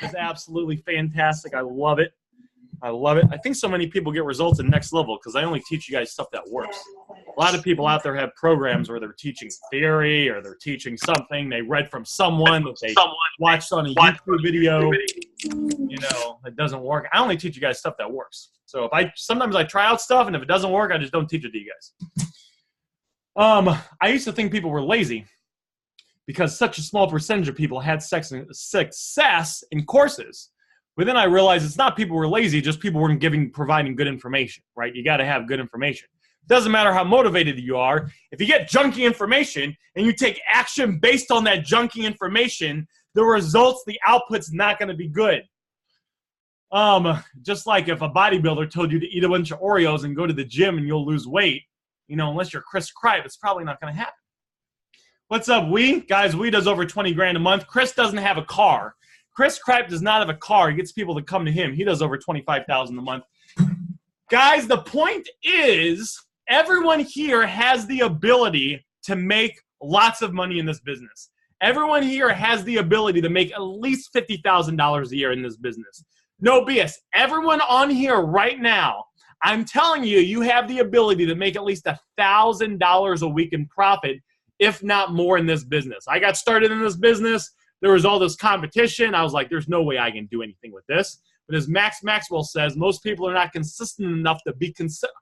It's absolutely fantastic. I love it. I love it. I think so many people get results at next level because I only teach you guys stuff that works. A lot of people out there have programs where they're teaching theory or they're teaching something they read from someone that they watched on a YouTube video. You know, it doesn't work. I only teach you guys stuff that works. So sometimes I try out stuff, and if it doesn't work, I just don't teach it to you guys. I used to think people were lazy because such a small percentage of people had success in courses. But then I realized it's not people were lazy, just people weren't providing good information, right? You got to have good information. Doesn't matter how motivated you are. If you get junky information and you take action based on that junky information, the results, the output's not going to be good. Just like if a bodybuilder told you to eat a bunch of Oreos and go to the gym and you'll lose weight, you know, unless you're Chris Kripe, it's probably not going to happen. What's up, Wee? Guys, Wee does over 20 grand a month. Chris doesn't have a car. Chris Kripe does not have a car. He gets people to come to him. He does over $25,000 a month. Guys, the point is everyone here has the ability to make lots of money in this business. Everyone here has the ability to make at least $50,000 a year in this business. No BS. Everyone on here right now, I'm telling you, you have the ability to make at least $1,000 a week in profit, if not more, in this business. I got started in this business. There was all this competition. I was like, there's no way I can do anything with this. But as Max Maxwell says, most people are not consistent enough to be consistent.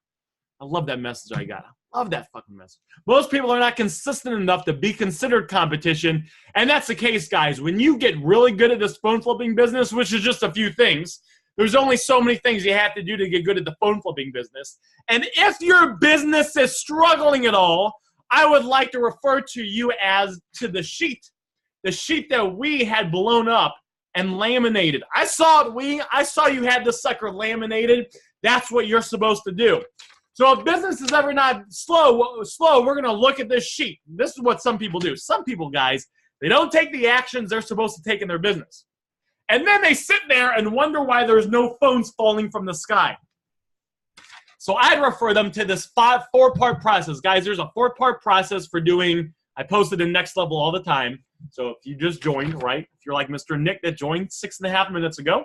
I love that message I got. I love that fucking message. Most people are not consistent enough to be considered competition. And that's the case, guys. When you get really good at this phone flipping business, which is just a few things, there's only so many things you have to do to get good at the phone flipping business. And if your business is struggling at all, I would like to refer to you as to the sheet that we had blown up and laminated. I saw it, I saw you had this sucker laminated. That's what you're supposed to do. So if business is ever not slow, we're going to look at this sheet. This is what some people do. Some people, guys, they don't take the actions they're supposed to take in their business. And then they sit there and wonder why there's no phones falling from the sky. So I'd refer them to this four-part process. Guys, there's a four-part process for doing, I posted in Next Level all the time. So if you just joined, right, if you're like Mr. Nick that joined 6.5 minutes ago,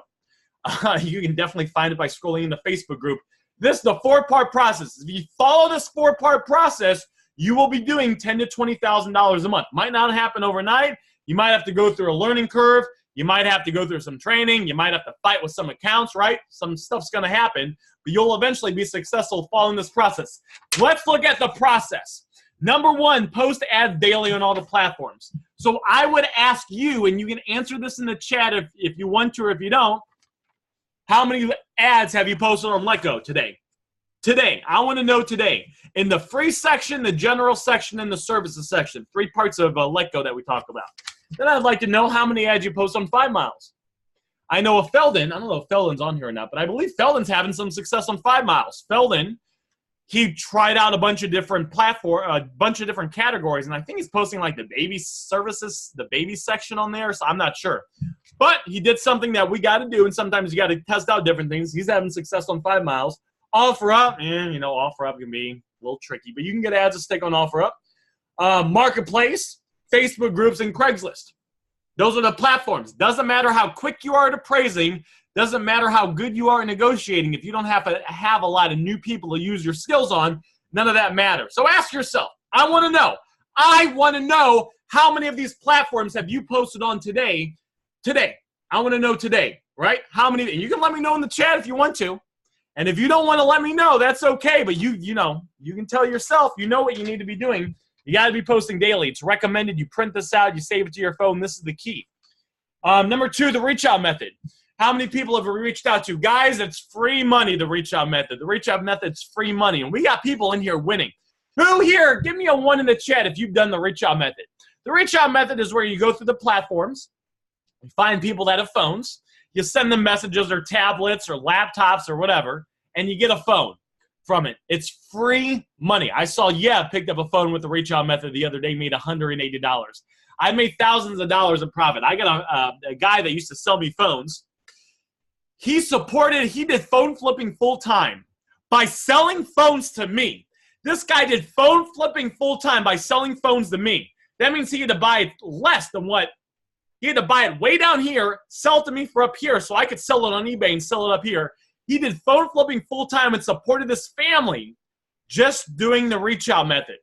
you can definitely find it by scrolling in the Facebook group. This is the four-part process. If you follow this four-part process, you will be doing $10,000 to $20,000 a month. Might not happen overnight. You might have to go through a learning curve. You might have to go through some training. You might have to fight with some accounts, right? Some stuff's going to happen, but you'll eventually be successful following this process. Let's look at the process. Number one, post ads daily on all the platforms. So I would ask you, and you can answer this in the chat if you want to or if you don't, how many ads have you posted on Letgo today? Today. I want to know today. In the free section, the general section, and the services section. 3 parts of Letgo that we talked about. Then I'd like to know how many ads you post on 5 miles. I know of Felden. I don't know if Felden's on here or not, but I believe Felden's having some success on 5 miles. Felden, he tried out a bunch of different different categories, and I think he's posting like the baby services, the baby section on there, so I'm not sure. But he did something that we got to do, and sometimes you got to test out different things. He's having success on 5 miles. OfferUp, and you know, OfferUp can be a little tricky, but you can get ads to stick on OfferUp. Marketplace, Facebook groups, and Craigslist. Those are the platforms. Doesn't matter how quick you are at appraising. Doesn't matter how good you are at negotiating. If you don't have to have a lot of new people to use your skills on, none of that matters. So ask yourself, I want to know how many of these platforms have you posted on today? I want to know today, right? How many? And you can let me know in the chat if you want to. And if you don't want to let me know, that's okay. But you can tell yourself, you know what you need to be doing. You got to be posting daily. It's recommended. You print this out. You save it to your phone. This is the key. Number 2, the reach out method. How many people have we reached out to? Guys, it's free money, the reach out method. The reach out method's free money. And we got people in here winning. Who here? Give me a 1 in the chat if you've done the reach out method. The reach out method is where you go through the platforms. You find people that have phones. You send them messages or tablets or laptops or whatever, and you get a phone from it. It's free money. I saw picked up a phone with the reach out method the other day, made $180. I made thousands of dollars in profit. I got a guy that used to sell me phones. He did phone flipping full time by selling phones to me. This guy did phone flipping full time by selling phones to me. That means he had to buy less than what He had to buy it way down here, sell it to me for up here so I could sell it on eBay and sell it up here. He did phone flipping full-time and supported his family just doing the reach-out method.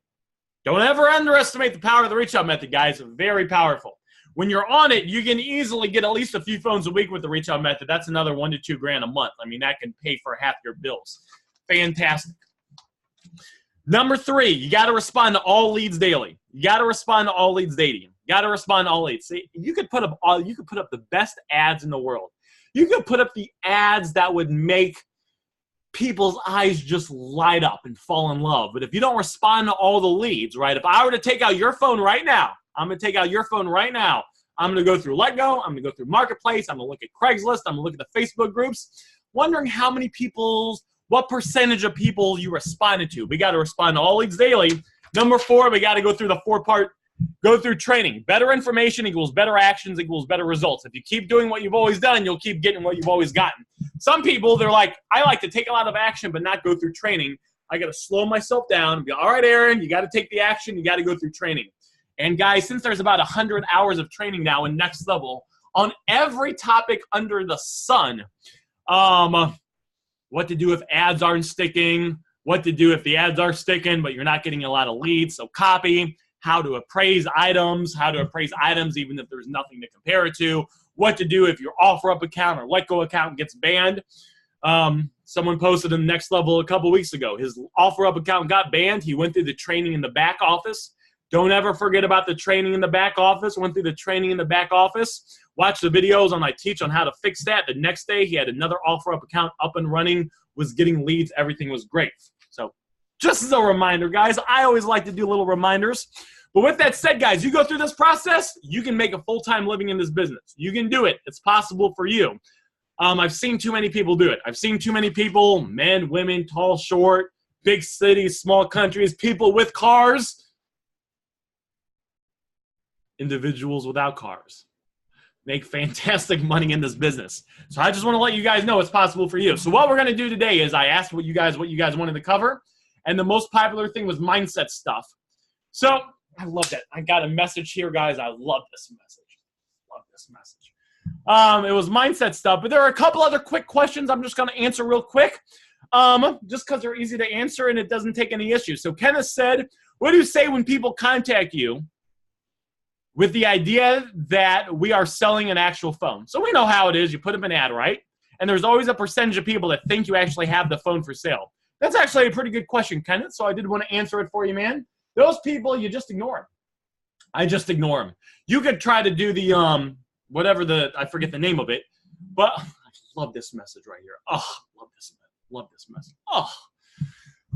Don't ever underestimate the power of the reach-out method, guys. Very powerful. When you're on it, you can easily get at least a few phones a week with the reach-out method. That's another $1 to $2 grand a month. I mean, that can pay for half your bills. Fantastic. Number 3, you got to respond to all leads daily. You got to respond to all leads daily. You got to respond to all leads. See, you could put up the best ads in the world. You could put up the ads that would make people's eyes just light up and fall in love. But if you don't respond to all the leads, right? If I were to take out your phone right now, I'm going to take out your phone right now. I'm going to go through LetGo. I'm going to go through Marketplace. I'm going to look at Craigslist. I'm going to look at the Facebook groups, wondering how many what percentage of people you responded to. We got to respond to all leads daily. Number 4, we got to go through the 4-part, go through training. Better information equals better actions equals better results. If you keep doing what you've always done, you'll keep getting what you've always gotten. Some people, they're like, I like to take a lot of action but not go through training. I got to slow myself down and be, all right, Aaron, you got to take the action. You got to go through training. And guys, since there's about 100 hours of training now in Next Level on every topic under the sun, what to do if ads aren't sticking, what to do if the ads are sticking but you're not getting a lot of leads, so copy, how to appraise items even if there's nothing to compare it to, what to do if your OfferUp account or LetGo account gets banned. Someone posted in Next Level a couple weeks ago. His OfferUp account got banned. He went through the training in the back office. Don't ever forget about the training in the back office. Went through the training in the back office. Watch the videos I teach on how to fix that. The next day, he had another OfferUp account up and running, was getting leads. Everything was great. So just as a reminder, guys, I always like to do little reminders. But with that said, guys, you go through this process, you can make a full-time living in this business. You can do it. It's possible for you. I've seen too many people do it. I've seen too many people, men, women, tall, short, big cities, small countries, people with cars, individuals without cars, make fantastic money in this business. So I just want to let you guys know it's possible for you. So what we're going to do today is I asked what you guys wanted to cover, and the most popular thing was mindset stuff. So I love that. I got a message here, guys. I love this message. Love this message. It was mindset stuff, but there are a couple other quick questions I'm just going to answer real quick, just because they're easy to answer and it doesn't take any issue. So Kenneth said, what do you say when people contact you with the idea that we are selling an actual phone? So we know how it is. You put up an ad, right? And there's always a percentage of people that think you actually have the phone for sale. That's actually a pretty good question, Kenneth, so I did want to answer it for you, man. Those people, you just ignore them. I just ignore them. You could try to do the, I forget the name of it, but I love this message right here. Oh, love this message. Oh,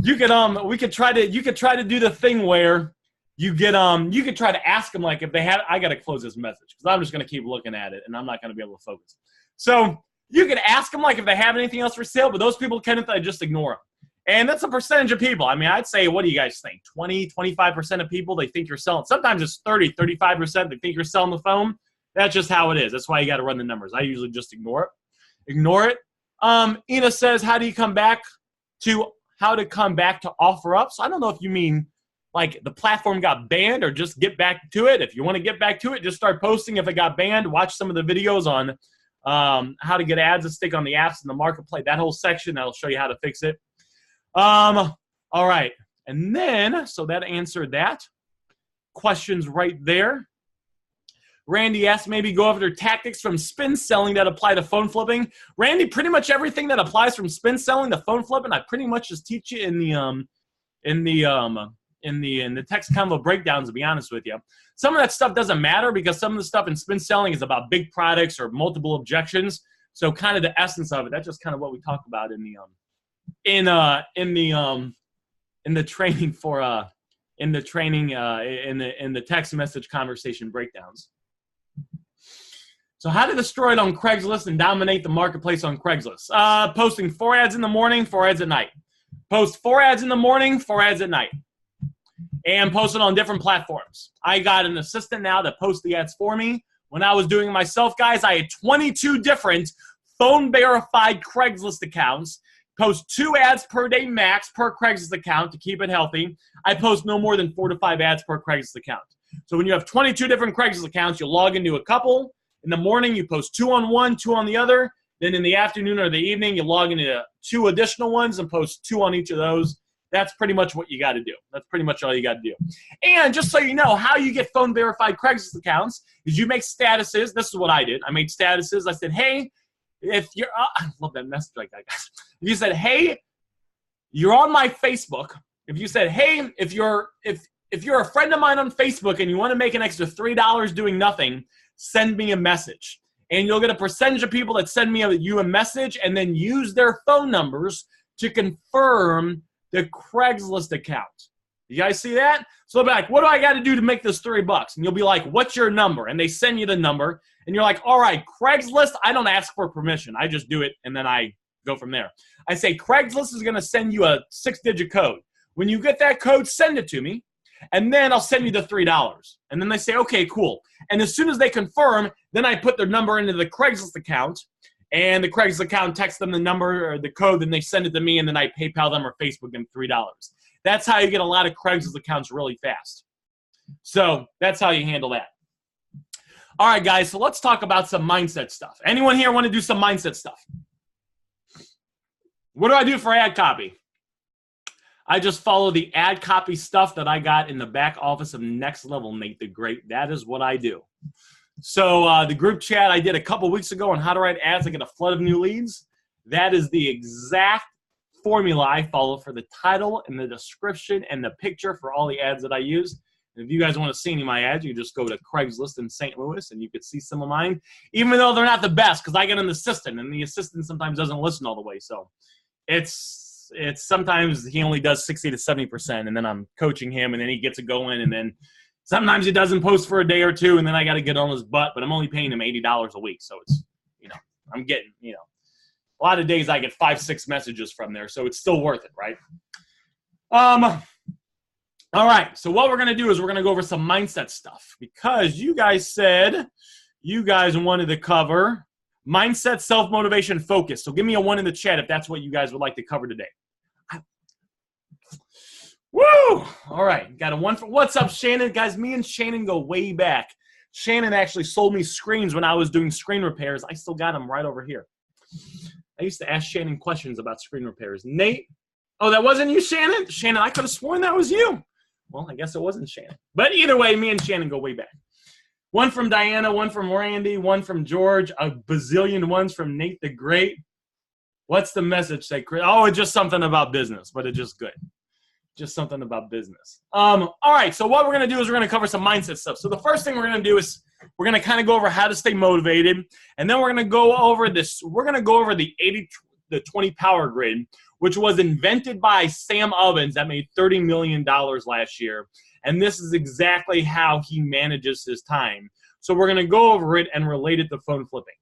you could try to do the thing where you could try to ask them, like, if they have, I got to close this message because I'm just going to keep looking at it and I'm not going to be able to focus. So you could ask them, like, if they have anything else for sale, but those people, Kenneth, I just ignore them. And that's a percentage of people. I mean, I'd say, what do you guys think? 20, 25% of people, they think you're selling. Sometimes it's 30, 35% they think you're selling the phone. That's just how it is. That's why you got to run the numbers. I usually just ignore it. Ignore it. Ina says, how to come back to OfferUp? So I don't know if you mean like the platform got banned or just get back to it. If you want to get back to it, just start posting. If it got banned, watch some of the videos on how to get ads to stick on the apps in the marketplace. That whole section, that'll show you how to fix it. All right. And then, so that answered that. Questions right there. Randy asked, maybe go over their tactics from spin selling that apply to phone flipping. Randy, pretty much everything that applies from spin selling to phone flipping, I pretty much just teach you in the text combo breakdowns, to be honest with you. Some of that stuff doesn't matter because some of the stuff in spin selling is about big products or multiple objections. So kind of the essence of it, that's just kind of what we talk about in the text message conversation breakdowns. So how to destroy it on Craigslist and dominate the marketplace on Craigslist. Posting 4 ads in the morning, 4 ads at night. Post 4 ads in the morning, 4 ads at night. And post it on different platforms. I got an assistant now that posts the ads for me. When I was doing it myself, guys, I had 22 different phone-verified Craigslist accounts. Post 2 ads per day max per Craigslist account to keep it healthy. I post no more than 4 to 5 ads per Craigslist account. So when you have 22 different Craigslist accounts, you log into a couple. In the morning, you post 2 on one, 2 on the other. Then in the afternoon or the evening, you log into 2 additional ones and post 2 on each of those. That's pretty much what you got to do. That's pretty much all you got to do. And just so you know, how you get phone verified Craigslist accounts is you make statuses. This is what I did. I made statuses. I said, hey, if you're, I love that message like that, guys. If you said, hey, you're on my Facebook. If you said, hey, if you're a friend of mine on Facebook and you want to make an extra $3 doing nothing, send me a message. And you'll get a percentage of people that send you a message and then use their phone numbers to confirm the Craigslist account. You guys see that? So they'll be like, what do I got to do to make this $3? And you'll be like, what's your number? And they send you the number. And you're like, all right, Craigslist, I don't ask for permission. I just do it, and then I go from there. I say, Craigslist is going to send you a 6-digit code. When you get that code, send it to me, and then I'll send you the $3. And then they say, okay, cool. And as soon as they confirm, then I put their number into the Craigslist account, and the Craigslist account texts them the number or the code, and they send it to me, and then I PayPal them or Facebook them $3. That's how you get a lot of Craigslist accounts really fast. So that's how you handle that. All right, guys, so let's talk about some mindset stuff. Anyone here want to do some mindset stuff? What do I do for ad copy? I just follow the ad copy stuff that I got in the back office of Next Level, Nate the Great. That is what I do. So the group chat I did a couple weeks ago on how to write ads and get a flood of new leads, that is the exact formula I follow for the title and the description and the picture for all the ads that I use. And if you guys want to see any of my ads, you just go to Craigslist in St. Louis and you can see some of mine, even though they're not the best because I get an assistant and the assistant sometimes doesn't listen all the way. So it's sometimes he only does 60 to 70%, and then I'm coaching him, and then he gets it going, and then sometimes he doesn't post for a day or two, and then I got to get on his butt, but I'm only paying him $80 a week. So it's, I'm getting, a lot of days I get 5-6 messages from there, so it's still worth it, right? All right, so what we're going to do is we're going to go over some mindset stuff because you guys said you guys wanted to cover mindset, self-motivation, focus. So give me a 1 in the chat if that's what you guys would like to cover today. Woo! All right, got a 1 for what's up, Shannon? Guys, me and Shannon go way back. Shannon actually sold me screens when I was doing screen repairs. I still got them right over here. I used to ask Shannon questions about screen repairs. Nate, oh, that wasn't you, Shannon? Shannon, I could have sworn that was you. Well, I guess it wasn't Shannon. But either way, me and Shannon go way back. 1 from Diana, 1 from Randy, 1 from George, a bazillion ones from Nate the Great. What's the message say, Chris? Oh, it's just something about business, but it's just good. Just something about business. All right, so what we're going to do is we're going to cover some mindset stuff. So the first thing we're going to do is we're going to kind of go over how to stay motivated, and then we're going to go over this. We're going to go over the 80-20 power grid, which was invented by Sam Ovens that made $30 million last year. And this is exactly how he manages his time. So we're going to go over it and relate it to phone flipping.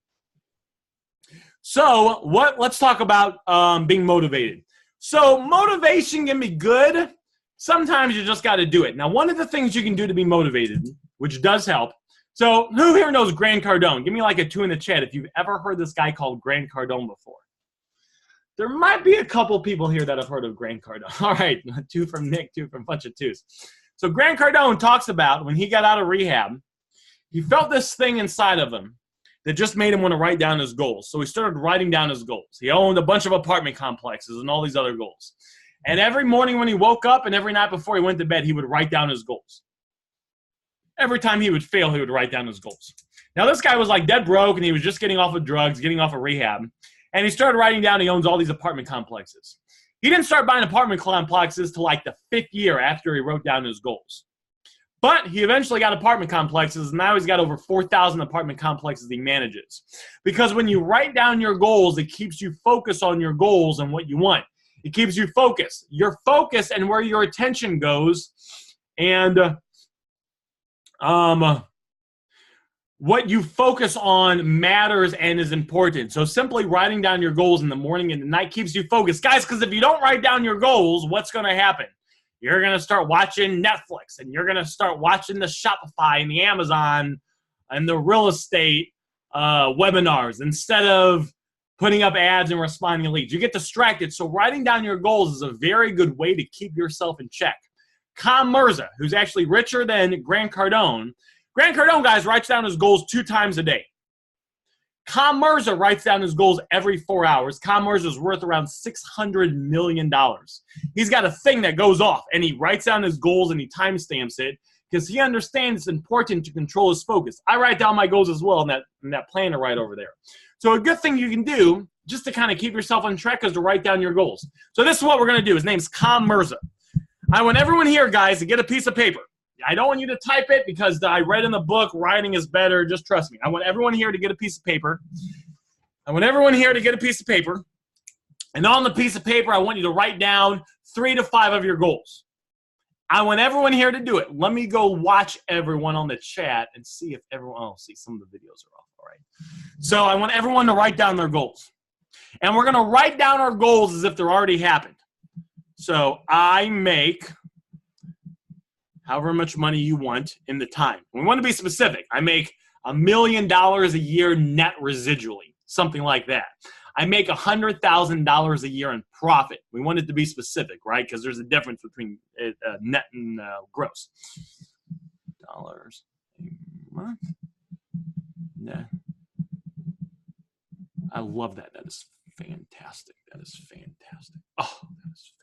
So let's talk about being motivated. So motivation can be good. Sometimes you just got to do it. Now, one of the things you can do to be motivated, which does help. So who here knows Grant Cardone? Give me like a 2 in the chat if you've ever heard this guy called Grant Cardone before. There might be a couple people here that have heard of Grant Cardone. All right, 2 from Nick, 2 from a bunch of 2s. So Grant Cardone talks about when he got out of rehab, he felt this thing inside of him that just made him want to write down his goals. So he started writing down his goals. He owned a bunch of apartment complexes and all these other goals. And every morning when he woke up and every night before he went to bed, he would write down his goals. Every time he would fail, he would write down his goals. Now, this guy was like dead broke, and he was just getting off of drugs, getting off of rehab. And he started writing down he owns all these apartment complexes. He didn't start buying apartment complexes till like the 5th year after he wrote down his goals. But he eventually got apartment complexes, and now he's got over 4,000 apartment complexes he manages. Because when you write down your goals, it keeps you focused on your goals and what you want. It keeps you focused. Your focus and where your attention goes, and what you focus on matters and is important. So simply writing down your goals in the morning and the night keeps you focused. Guys, because if you don't write down your goals, what's going to happen? You're going to start watching Netflix, and you're going to start watching the Shopify and the Amazon and the real estate webinars instead of putting up ads and responding to leads. You get distracted. So writing down your goals is a very good way to keep yourself in check. Tom Mirza, who's actually richer than Grant Cardone. Grant Cardone, guys, writes down his goals 2 times a day. Tom Mirza writes down his goals every 4 hours. Tom Mirza is worth around $600 million. He's got a thing that goes off, and he writes down his goals and he timestamps it because he understands it's important to control his focus. I write down my goals as well in that planner right over there. So a good thing you can do just to kind of keep yourself on track is to write down your goals. So this is what we're going to do. His name's Tom Mirza. I want everyone here, guys, to get a piece of paper. I don't want you to type it because I read in the book, writing is better. Just trust me. I want everyone here to get a piece of paper. I want everyone here to get a piece of paper. And on the piece of paper, I want you to write down 3 to 5 of your goals. I want everyone here to do it. Let me go watch everyone on the chat and see if everyone, oh, see, some of the videos are off. All right. So I want everyone to write down their goals. And we're going to write down our goals as if they're already happened. So I make however much money you want in the time. We want to be specific. I make $1 million a year net residually, something like that. I make $100,000 a year in profit. We want it to be specific, right? Because there's a difference between net and gross. Dollars a month. Yeah. I love that. That is fantastic. That is fantastic. Oh, that is fantastic.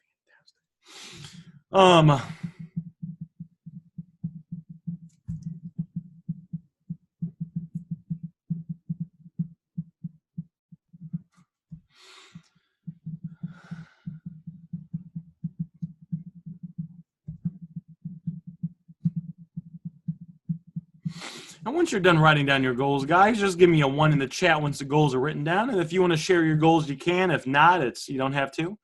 And once you're done writing down your goals, guys, just give me a 1 in the chat once the goals are written down. And if you want to share your goals, you can. If not, you don't have to.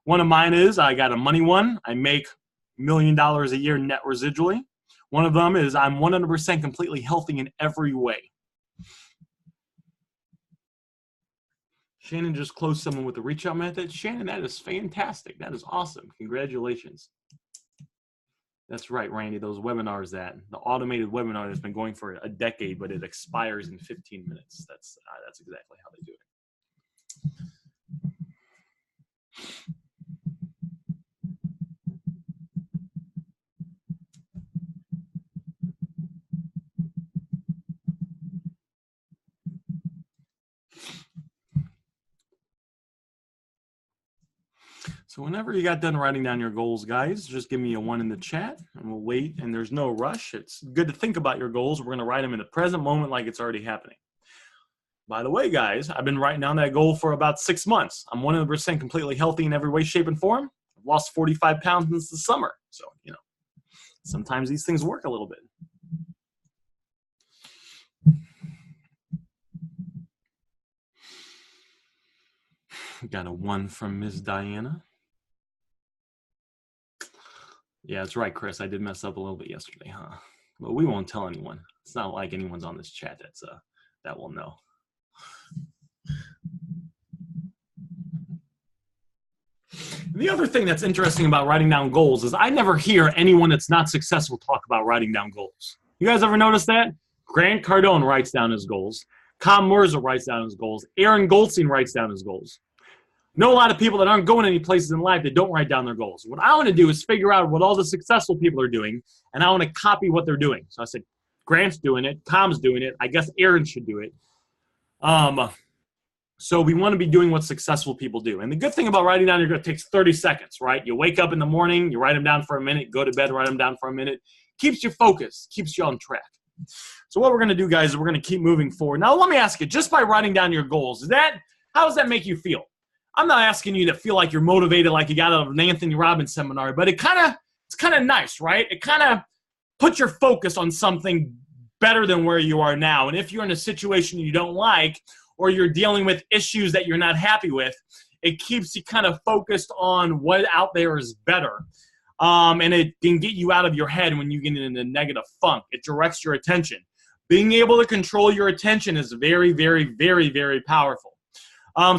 One of mine is I got a money one. I make $1 million a year net residually. One of them is I'm 100% completely healthy in every way. Shannon just closed someone with the reach out method. Shannon, that is fantastic. That is awesome. Congratulations. That's right, Randy. Those webinars, the automated webinar that's been going for a decade, but it expires in 15 minutes. That's exactly how they do it. So whenever you got done writing down your goals, guys, just give me a 1 in the chat, and we'll wait, and there's no rush. It's good to think about your goals. We're going to write them in the present moment like it's already happening. By the way, guys, I've been writing down that goal for about 6 months. I'm 100% completely healthy in every way, shape, and form. I've lost 45 pounds since the summer. So, you know, sometimes these things work a little bit. Got a 1 from Ms. Diana. Yeah, that's right, Chris. I did mess up a little bit yesterday, huh? But we won't tell anyone. It's not like anyone's on this chat that will know. The other thing that's interesting about writing down goals is I never hear anyone that's not successful talk about writing down goals. You guys ever notice that? Grant Cardone writes down his goals. Tom Mirza writes down his goals. Aaron Goldstein writes down his goals. Know a lot of people that aren't going any places in life that don't write down their goals. What I want to do is figure out what all the successful people are doing, and I want to copy what they're doing. So I said, Grant's doing it. Tom's doing it. I guess Aaron should do it. So we want to be doing what successful people do. And the good thing about writing down your goals, it takes 30 seconds, right? You wake up in the morning, you write them down for a minute, go to bed, write them down for a minute. Keeps you focused, keeps you on track. So what we're going to do, guys, is we're going to keep moving forward. Now, let me ask you, just by writing down your goals, how does that make you feel? I'm not asking you to feel like you're motivated like you got out of an Anthony Robbins seminar, but it's kind of nice, right? It kind of puts your focus on something better than where you are now. And if you're in a situation you don't like, or you're dealing with issues that you're not happy with, it keeps you kind of focused on what out there is better. And it can get you out of your head when you get in a negative funk. It directs your attention. Being able to control your attention is very, very, very, very powerful.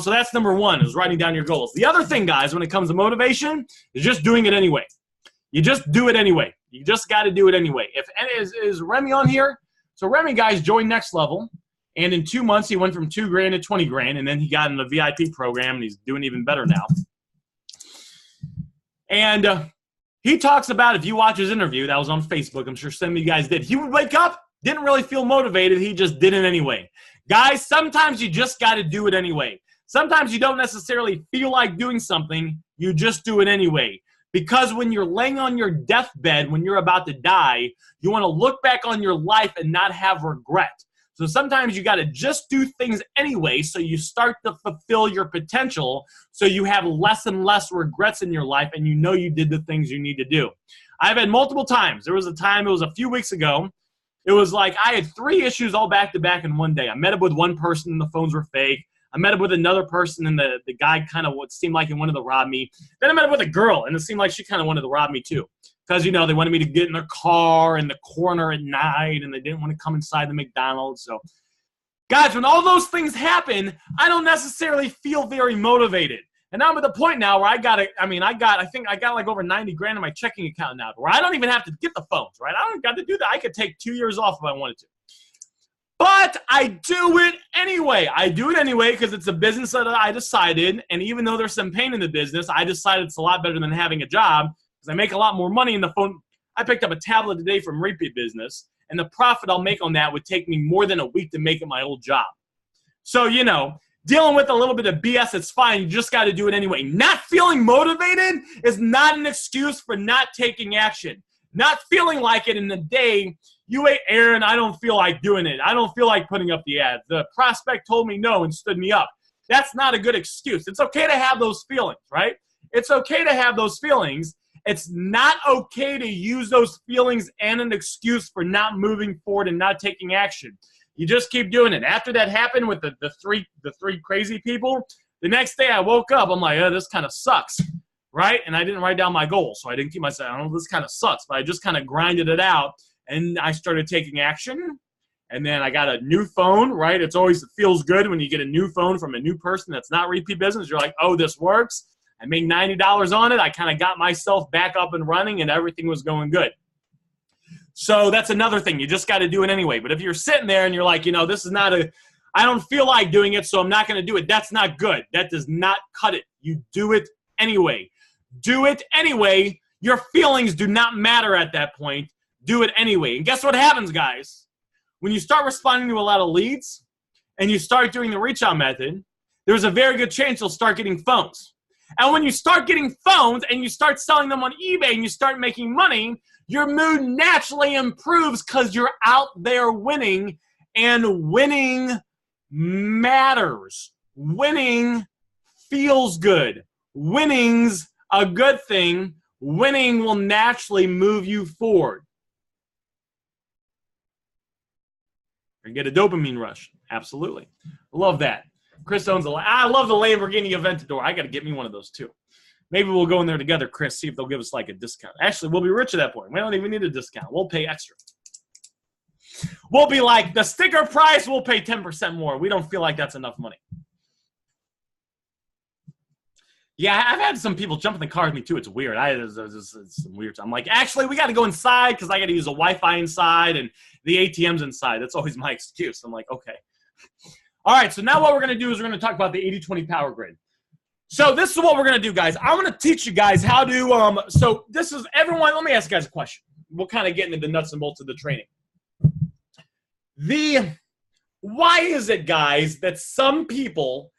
So that's number 1, is writing down your goals. The other thing, guys, when it comes to motivation, is just doing it anyway. You just do it anyway. You just got to do it anyway. Is Remy on here? So Remy, guys, joined Next Level. And in 2 months, he went from $2,000 to $20,000, and then he got in the VIP program, and he's doing even better now. And He talks about, if you watch his interview, that was on Facebook, I'm sure some of you guys did, he would wake up, didn't really feel motivated, he just did it anyway. Guys, sometimes you just got to do it anyway. Sometimes you don't necessarily feel like doing something, you just do it anyway. Because when you're laying on your deathbed, when you're about to die, you want to look back on your life and not have regret. So sometimes you got to just do things anyway so you start to fulfill your potential so you have less and less regrets in your life and you know you did the things you need to do. I've had multiple times. There was a time, it was a few weeks ago, it was like I had 3 issues all back to back in one day. I met up with one person and the phones were fake. I met up with another person and the guy kind of what seemed like he wanted to rob me. Then I met up with a girl and it seemed like she kind of wanted to rob me too. Because, you know, they wanted me to get in their car in the corner at night and they didn't want to come inside the McDonald's. So, guys, when all those things happen, I don't necessarily feel very motivated. And now I'm at the point now where I think I got like over 90 grand in my checking account now where I don't even have to get the phones, right? I don't got to do that. I could take 2 years off if I wanted to. But I do it anyway. I do it anyway because it's a business that I decided. And even though there's some pain in the business, I decided it's a lot better than having a job. I make a lot more money in the phone. I picked up a tablet today from Repeat Business, and the profit I'll make on that would take me more than a week to make at my old job. So, you know, dealing with a little bit of BS, it's fine. You just got to do it anyway. Not feeling motivated is not an excuse for not taking action. Not feeling like it in the day, hey, Aaron, I don't feel like doing it. I don't feel like putting up the ad. The prospect told me no and stood me up. That's not a good excuse. It's okay to have those feelings, right? It's okay to have those feelings. It's not okay to use those feelings and an excuse for not moving forward and not taking action. You just keep doing it. After that happened with the three crazy people, the next day I woke up, I'm like, oh, this kind of sucks, right? And I didn't write down my goals, so I didn't keep myself, I don't know, this kind of sucks, but I just kind of grinded it out, and I started taking action, and then I got a new phone, right? It feels good when you get a new phone from a new person that's not Repeat Business. You're like, oh, this works. I made $90 on it. I kind of got myself back up and running, and everything was going good. So that's another thing. You just got to do it anyway. But if you're sitting there and you're like, you know, this is not I don't feel like doing it, so I'm not going to do it. That's not good. That does not cut it. You do it anyway. Do it anyway. Your feelings do not matter at that point. Do it anyway. And guess what happens, guys? When you start responding to a lot of leads and you start doing the reach out method, there's a very good chance you'll start getting phones. And when you start getting phones and you start selling them on eBay and you start making money, your mood naturally improves because you're out there winning, and winning matters. Winning feels good. Winning's a good thing. Winning will naturally move you forward. You get a dopamine rush. Absolutely. Love that. Chris owns I love the Lamborghini Aventador. I got to get me one of those too. Maybe we'll go in there together, Chris, see if they'll give us like a discount. Actually, we'll be rich at that point. We don't even need a discount. We'll pay extra. We'll be like, the sticker price, we'll pay 10% more. We don't feel like that's enough money. Yeah, I've had some people jump in the car with me too. It's weird. It's weird. I'm like, actually, we got to go inside because I got to use a Wi-Fi inside and the ATM's inside. That's always my excuse. I'm like, okay. All right, so now what we're going to do is we're going to talk about the 80-20 power grid. So this is what we're going to do, guys. I'm going to teach you guys how to so this is everyone. Let me ask you guys a question. We'll kind of get into the nuts and bolts of the training. Why is it, guys, that some people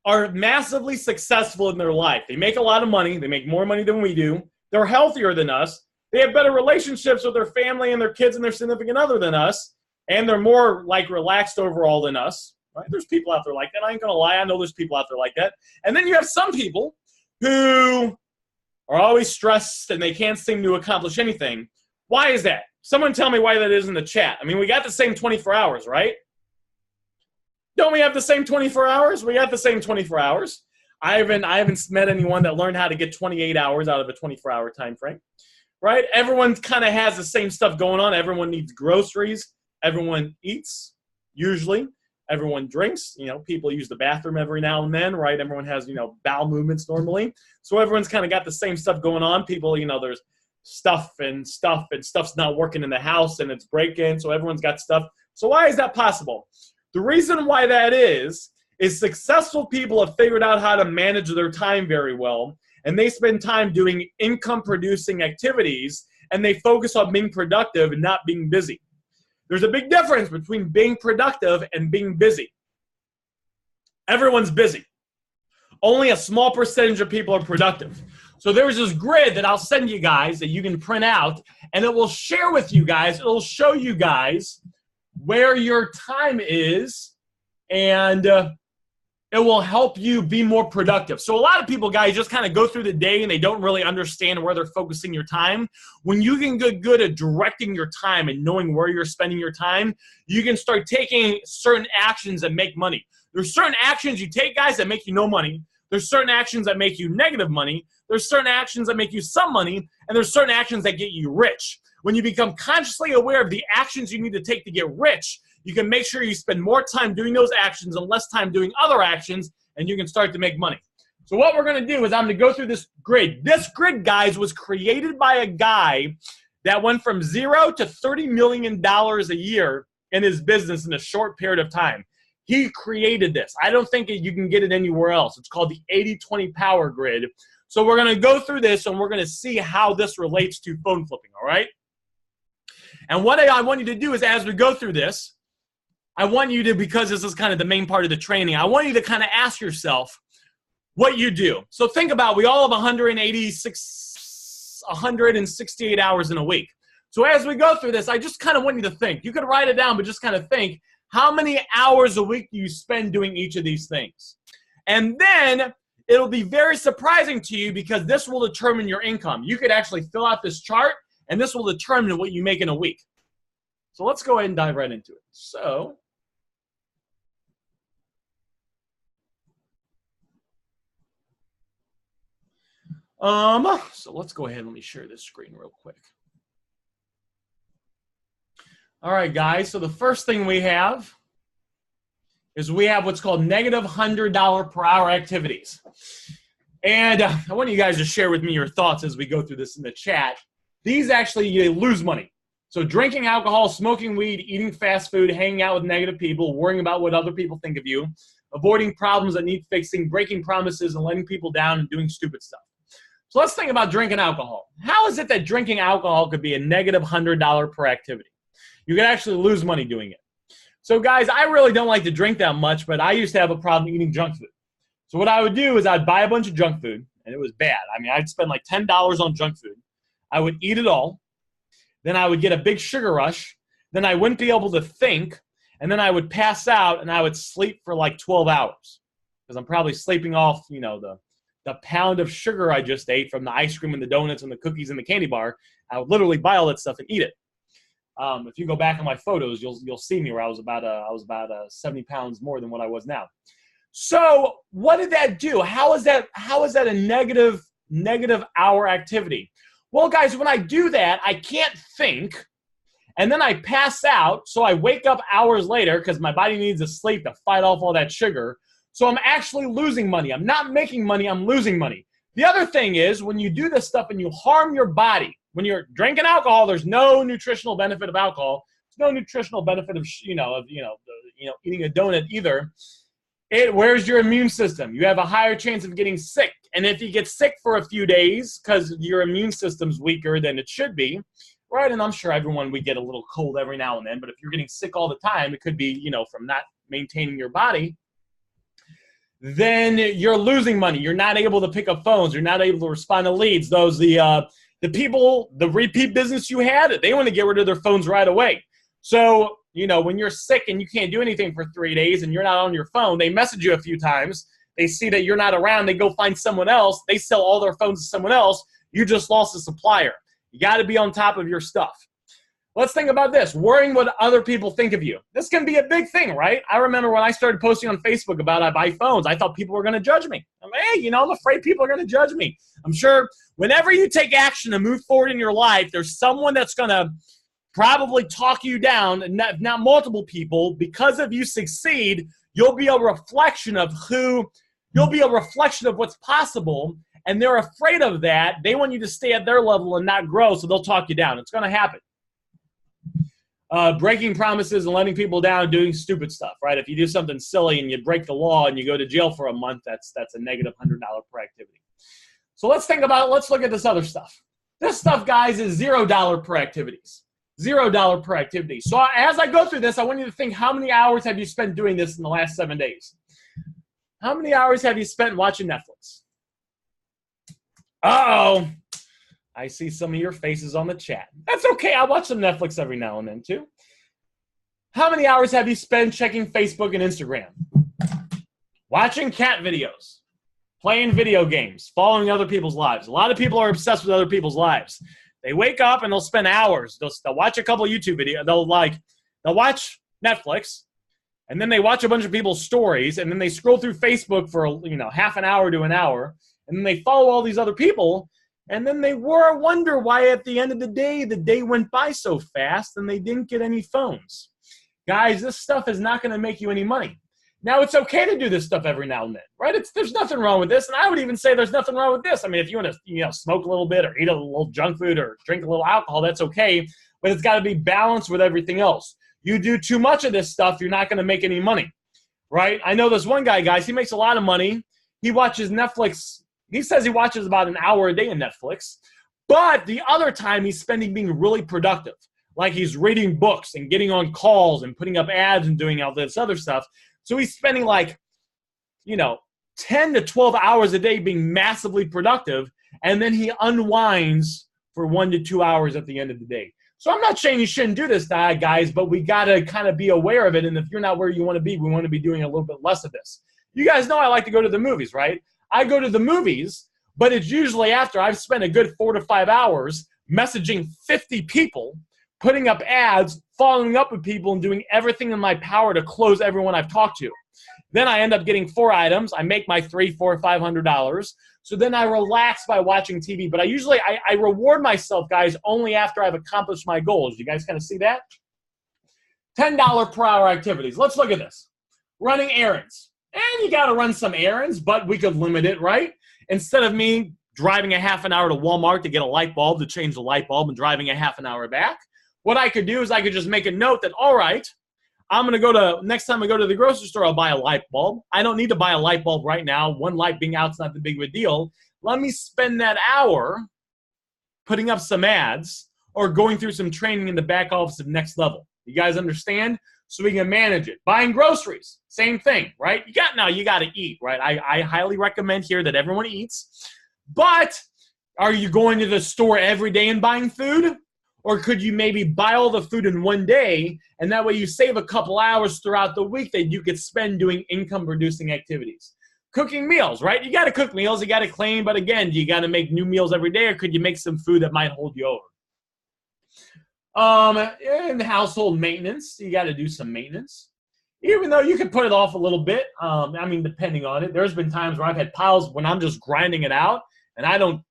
are massively successful in their life? They make a lot of money. They make more money than we do. They're healthier than us. They have better relationships with their family and their kids and their significant other than us. And they're more, like, relaxed overall than us. Right? There's people out there like that. I ain't going to lie. I know there's people out there like that. And then you have some people who are always stressed and they can't seem to accomplish anything. Why is that? Someone tell me why that is in the chat. I mean, we got the same 24 hours, right? Don't we have the same 24 hours? We got the same 24 hours. I haven't met anyone that learned how to get 28 hours out of a 24-hour time frame, right? Everyone kind of has the same stuff going on. Everyone needs groceries. Everyone eats, usually. Everyone drinks. You know, people use the bathroom every now and then, right? Everyone has, you know, bowel movements normally. So everyone's kind of got the same stuff going on. People, you know, there's stuff's not working in the house and it's breaking. So everyone's got stuff. So why is that possible? The reason why that is successful people have figured out how to manage their time very well. and they spend time doing income-producing activities, and they focus on being productive and not being busy. There's a big difference between being productive and being busy. Everyone's busy. Only a small percentage of people are productive. So there's this grid that I'll send you guys that you can print out, and it will share with you guys, it'll show you guys where your time is, and it will help you be more productive. So a lot of people, guys, just kind of go through the day and they don't really understand where they're focusing your time. When you can get good at directing your time and knowing where you're spending your time, you can start taking certain actions that make money. There's certain actions you take, guys, that make you no money. There's certain actions that make you negative money. There's certain actions that make you some money. And there's certain actions that get you rich. When you become consciously aware of the actions you need to take to get rich, you can make sure you spend more time doing those actions and less time doing other actions, and you can start to make money. So what we're going to do is I'm going to go through this grid. This grid, guys, was created by a guy that went from $0 to $30 million a year in his business in a short period of time. He created this. I don't think you can get it anywhere else. It's called the 80-20 power grid. So we're going to go through this, and we're going to see how this relates to phone flipping, all right? And what I want you to do is, as we go through this, I want you to, because this is kind of the main part of the training, I want you to kind of ask yourself what you do. So think about, we all have 168 hours in a week. So as we go through this, I just kind of want you to think. You could write it down, but just kind of think, how many hours a week do you spend doing each of these things? And then it'll be very surprising to you, because this will determine your income. You could actually fill out this chart, and this will determine what you make in a week. So let's go ahead and dive right into it. So let's go ahead and let me share this screen real quick. All right, guys, so the first thing we have is we have what's called negative $100 per hour activities. And I want you guys to share with me your thoughts as we go through this in the chat. These actually, you lose money. So drinking alcohol, smoking weed, eating fast food, hanging out with negative people, worrying about what other people think of you, avoiding problems that need fixing, breaking promises, and letting people down, and doing stupid stuff. So let's think about drinking alcohol. How is it that drinking alcohol could be a negative $100 per activity? You could actually lose money doing it. So guys, I really don't like to drink that much, but I used to have a problem eating junk food. So what I would do is I'd buy a bunch of junk food, and it was bad. I mean, I'd spend like $10 on junk food. I would eat it all. Then I would get a big sugar rush. Then I wouldn't be able to think. And then I would pass out, and I would sleep for like 12 hours. Because I'm probably sleeping off, you know, the pound of sugar I just ate from the ice cream and the donuts and the cookies and the candy bar. I would literally buy all that stuff and eat it. If you go back on my photos, you'll see me where I was about 70 pounds more than what I was now. So what did that do? How is that a negative hour activity? Well, guys, when I do that, I can't think, and then I pass out, so I wake up hours later because my body needs to sleep to fight off all that sugar. So I'm actually losing money. I'm not making money, I'm losing money. The other thing is, when you do this stuff and you harm your body, when you're drinking alcohol, there's no nutritional benefit of alcohol. There's no nutritional benefit of eating a donut either. It wears your immune system. You have a higher chance of getting sick. And if you get sick for a few days because your immune system's weaker than it should be, right? And I'm sure everyone, we get a little cold every now and then, but if you're getting sick all the time, it could be, from not maintaining your body, then you're losing money. You're not able to pick up phones. You're not able to respond to leads. The people, the repeat business you had, they want to get rid of their phones right away. So, when you're sick and you can't do anything for 3 days and you're not on your phone, they message you a few times. They see that you're not around. They go find someone else. They sell all their phones to someone else. You just lost a supplier. You got to be on top of your stuff. Let's think about this. Worrying what other people think of you. This can be a big thing, right? I remember when I started posting on Facebook about I buy phones, I thought people were going to judge me. I'm like, hey, I'm afraid people are going to judge me. I'm sure whenever you take action to move forward in your life, there's someone that's going to probably talk you down, and not multiple people. Because if you succeed, you'll be a reflection of what's possible, and they're afraid of that. They want you to stay at their level and not grow, so they'll talk you down. It's going to happen. Breaking promises and letting people down and doing stupid stuff, right? If you do something silly and you break the law and you go to jail for a month, that's a negative $100 per activity. So let's think about it. Let's look at this other stuff. This stuff, guys, is $0 per activities. $0 per activity. So as I go through this, I want you to think, how many hours have you spent doing this in the last 7 days? How many hours have you spent watching Netflix? Uh-oh. I see some of your faces on the chat. That's okay. I watch some Netflix every now and then, too. How many hours have you spent checking Facebook and Instagram? Watching cat videos. Playing video games. Following other people's lives. A lot of people are obsessed with other people's lives. They wake up and they'll spend hours. They'll watch a couple of YouTube videos. They'll watch Netflix, and then they watch a bunch of people's stories, and then they scroll through Facebook for half an hour to an hour, and then they follow all these other people, and then they wonder why at the end of the day went by so fast and they didn't get any phones. Guys, this stuff is not going to make you any money. Now, it's okay to do this stuff every now and then, right? There's nothing wrong with this, and I would even say there's nothing wrong with this. I mean, if you want to smoke a little bit or eat a little junk food or drink a little alcohol, that's okay, but it's got to be balanced with everything else. You do too much of this stuff, you're not going to make any money, right? I know this one guy, guys, he makes a lot of money. He watches Netflix. He says he watches about an hour a day in Netflix, but the other time he's spending being really productive, like he's reading books and getting on calls and putting up ads and doing all this other stuff. So he's spending 10 to 12 hours a day being massively productive, and then he unwinds for 1 to 2 hours at the end of the day. So I'm not saying you shouldn't do this, guys, but we got to kind of be aware of it, and if you're not where you want to be, we want to be doing a little bit less of this. You guys know I like to go to the movies, right? I go to the movies, but it's usually after I've spent a good 4 to 5 hours messaging 50 people, putting up ads, following up with people, and doing everything in my power to close everyone I've talked to. Then I end up getting 4 items. I make my $300, $400, $500. So then I relax by watching TV. But I reward myself, guys, only after I've accomplished my goals. You guys kind of see that? $10 per hour activities. Let's look at this. Running errands. And you got to run some errands, but we could limit it, right? Instead of me driving a half an hour to Walmart to get a light bulb, to change the light bulb, and driving a half an hour back, what I could do is I could just make a note that, all right, next time I go to the grocery store, I'll buy a light bulb. I don't need to buy a light bulb right now. One light being out's not the big of a deal. Let me spend that hour putting up some ads or going through some training in the back office of Next Level. You guys understand? So we can manage it. Buying groceries, same thing, right? You got to eat, right? I highly recommend here that everyone eats. But are you going to the store every day and buying food? Or could you maybe buy all the food in one day, and that way you save a couple hours throughout the week that you could spend doing income-producing activities? Cooking meals, right? You got to cook meals. You got to clean. But again, do you got to make new meals every day, or could you make some food that might hold you over? In household maintenance, you got to do some maintenance. Even though you can put it off a little bit, depending on it. There's been times where I've had piles when I'm just grinding it out, and I don't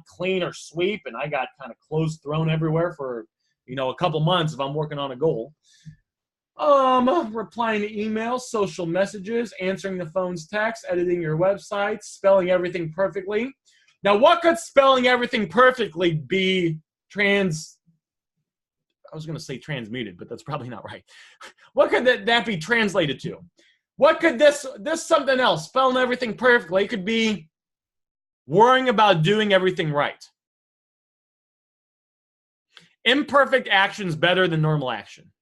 clean or sweep, and I got kind of clothes thrown everywhere for, a couple months if I'm working on a goal. Replying to emails, social messages, answering the phone's texts, editing your website, spelling everything perfectly. Now, what could spelling everything perfectly be I was going to say transmuted, but that's probably not right. What could that be translated to? What could this something else, spelling everything perfectly, it could be worrying about doing everything right. Imperfect action's better than normal action.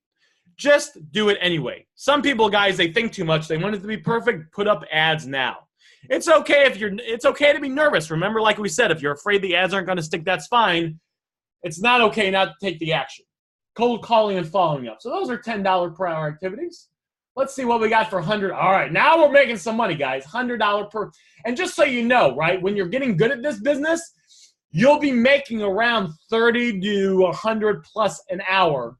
Just do it anyway. Some people, guys, they think too much. They want it to be perfect. Put up ads now. It's okay it's okay to be nervous. Remember, like we said, if you're afraid the ads aren't going to stick, that's fine. It's not okay not to take the action. Cold calling and following up. So those are $10 per hour activities. Let's see what we got for 100. All right, now we're making some money, guys. $100 per. And just so you know, right, when you're getting good at this business, you'll be making around 30 to 100 plus an hour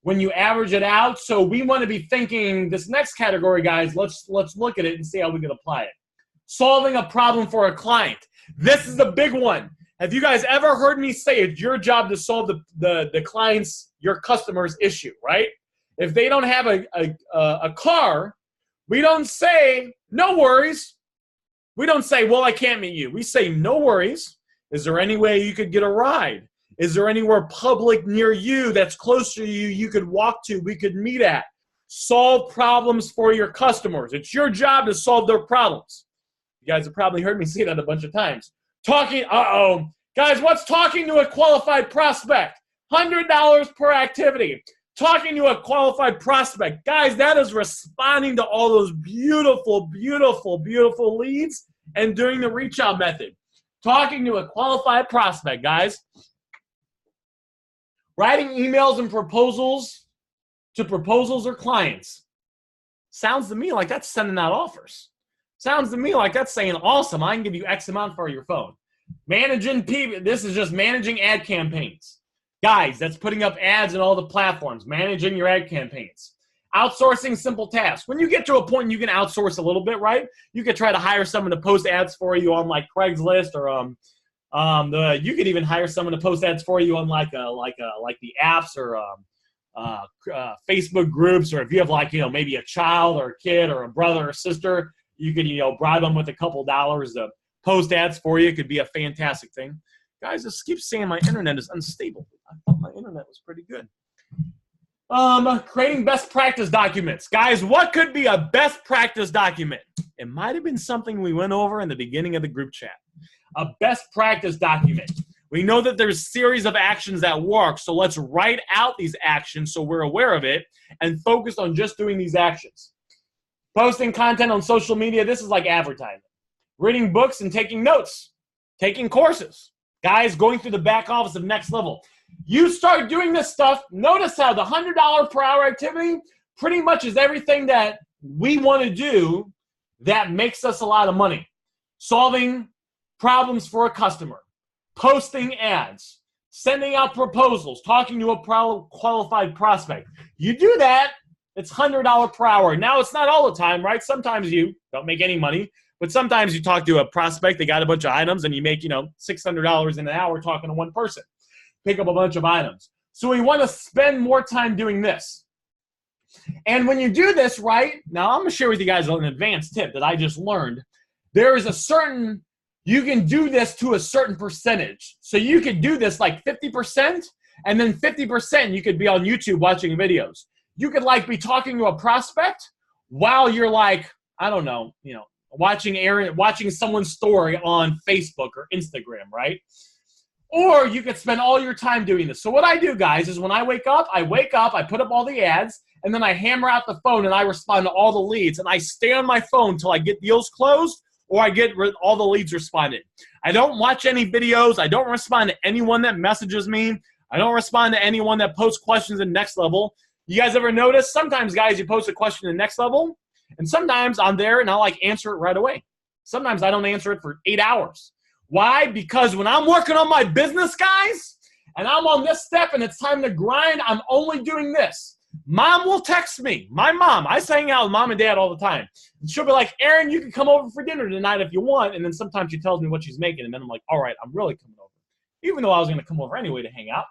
when you average it out. So we want to be thinking this next category, guys. Let's look at it and see how we can apply it. Solving a problem for a client. This is the big one. Have you guys ever heard me say it's your job to solve the client's, your customer's issue, right? If they don't have a car, we don't say, no worries. We don't say, well, I can't meet you. We say, no worries. Is there any way you could get a ride? Is there anywhere public near you that's close to you you could walk to, we could meet at? Solve problems for your customers. It's your job to solve their problems. You guys have probably heard me say that a bunch of times. Guys, what's talking to a qualified prospect? $100 per activity. Talking to a qualified prospect. Guys, that is responding to all those beautiful, beautiful, beautiful leads and doing the reach out method. Talking to a qualified prospect, guys. Writing emails and proposals to proposals or clients. Sounds to me like that's sending out offers. Sounds to me like that's saying, awesome, I can give you X amount for your phone. Managing people, this is just managing ad campaigns. Guys, that's putting up ads in all the platforms, managing your ad campaigns. Outsourcing simple tasks. When you get to a point you can outsource a little bit, right? You could try to hire someone to post ads for you on like Craigslist or you could even hire someone to post ads for you on like the apps or Facebook groups, or if you have like, maybe a child or a kid or a brother or sister, you could, bribe them with a couple dollars to post ads for you. It could be a fantastic thing. Guys, this keeps saying my internet is unstable. I thought my internet was pretty good. Creating best practice documents. Guys, what could be a best practice document? It might have been something we went over in the beginning of the group chat. A best practice document. We know that there's a series of actions that work, so let's write out these actions so we're aware of it and focus on just doing these actions. Posting content on social media, this is like advertising. Reading books and taking notes. Taking courses. Guys, going through the back office of Next Level. You start doing this stuff, notice how the $100 per hour activity pretty much is everything that we want to do that makes us a lot of money. Solving problems for a customer, posting ads, sending out proposals, talking to a qualified prospect. You do that, it's $100 per hour. Now, it's not all the time, right? Sometimes you don't make any money, but sometimes you talk to a prospect, they got a bunch of items, and you make, $600 in an hour talking to one person. Pick up a bunch of items. So we want to spend more time doing this. And when you do this, right, now I'm going to share with you guys an advanced tip that I just learned. There is you can do this to a certain percentage. So you could do this like 50%, and then 50% you could be on YouTube watching videos. You could be talking to a prospect while you're watching someone's story on Facebook or Instagram, right? Or you could spend all your time doing this. So what I do, guys, is when I wake up, I put up all the ads, and then I hammer out the phone and I respond to all the leads. And I stay on my phone until I get deals closed or I get all the leads responded. I don't watch any videos. I don't respond to anyone that messages me. I don't respond to anyone that posts questions in Next Level. You guys ever notice? Sometimes, guys, you post a question in Next Level, and sometimes I'm there and I'll answer it right away. Sometimes I don't answer it for 8 hours. Why? Because when I'm working on my business, guys, and I'm on this step and it's time to grind, I'm only doing this. Mom will text me. My mom, I hang out with mom and dad all the time. And she'll be like, Aaron, you can come over for dinner tonight if you want. And then sometimes she tells me what she's making. And then I'm like, all right, I'm really coming over. Even though I was going to come over anyway to hang out.